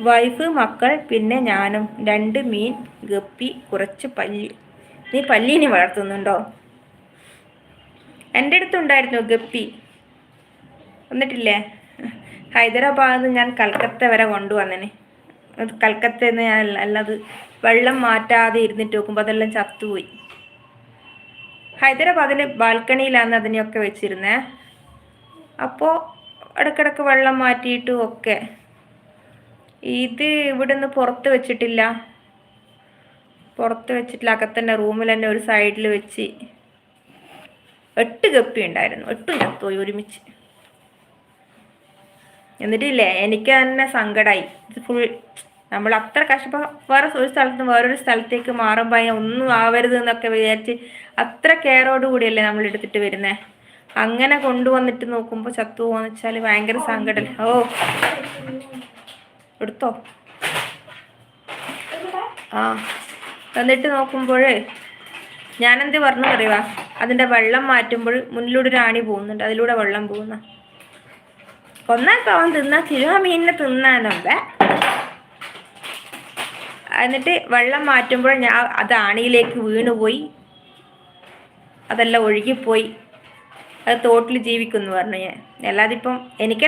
Wife, മക്കൾ, പിന്നെ ഞാനും. 2 മീൻ, ഗപ്പി, കുറച്ച് പല്ലി. നീ പല്ലീനെ വളർത്തുന്നുണ്ടോ? എൻ്റെ അടുത്തുണ്ടായിരുന്നു ഗപ്പി. വന്നിട്ടില്ലേ? ഹൈദരാബാദിൽ നിന്ന് ഞാൻ കൽക്കത്ത വരെ കൊണ്ടുവന്നേനെ. കൽക്കത്തയിൽ നിന്ന് ഞാൻ അല്ലത് വെള്ളം മാറ്റാതെ ഇരുന്നിട്ട് നോക്കുമ്പോൾ അതെല്ലാം ചത്തുപോയി. ഹൈദരാബാദിൻ്റെ ബാൽക്കണിയിലാണ് അതിനെയൊക്കെ വെച്ചിരുന്നേ. അപ്പോൾ ഇടയ്ക്കിടയ്ക്ക് വെള്ളം മാറ്റിയിട്ടും ഒക്കെ. ഇത് ഇവിടുന്ന് പുറത്ത് വെച്ചിട്ടില്ല, അകത്തന്നെ റൂമിൽ തന്നെ ഒരു സൈഡിൽ വെച്ച്. 8 ഗപ്പി ഉണ്ടായിരുന്നു, 8 ചത്തുപോയി ഒരുമിച്ച്. എന്നിട്ടില്ലേ എനിക്ക് തന്നെ സങ്കടമായി. ഇത് ഫുൾ നമ്മൾ അത്ര വേറെ ഒരു സ്ഥലത്ത് നിന്ന് വേറൊരു സ്ഥലത്തേക്ക് മാറുമ്പോൾ ഒന്നും ആവരുത് എന്നൊക്കെ വിചാരിച്ച് അത്ര കെയറോട് കൂടിയല്ലേ നമ്മൾ എടുത്തിട്ട് വരുന്നേ. അങ്ങനെ കൊണ്ടുവന്നിട്ട് നോക്കുമ്പോൾ ചത്തുപോകാന്ന് വെച്ചാൽ ഭയങ്കര സങ്കടം. ഓ എടുത്തോ. എന്നിട്ട് നോക്കുമ്പോൾ ഞാനെന്ത് പറഞ്ഞു പറയുക, അതിൻ്റെ വെള്ളം മാറ്റുമ്പോൾ മുന്നിലൂടെ ഒരു ആണി പോകുന്നുണ്ട്, അതിലൂടെ വെള്ളം പോകുന്ന. കൊന്നൊക്കെ അവൻ തിന്നാ സിനിമ മീനിനെ തിന്നാനുണ്ട്. എന്നിട്ട് വെള്ളം മാറ്റുമ്പോൾ അത് ആണിയിലേക്ക് വീണുപോയി, അതെല്ലാം ഒഴുകിപ്പോയി. അത് തോട്ടിൽ ജീവിക്കുമെന്ന് പറഞ്ഞു ഞാൻ. അല്ലാതെ ഇപ്പം എനിക്ക്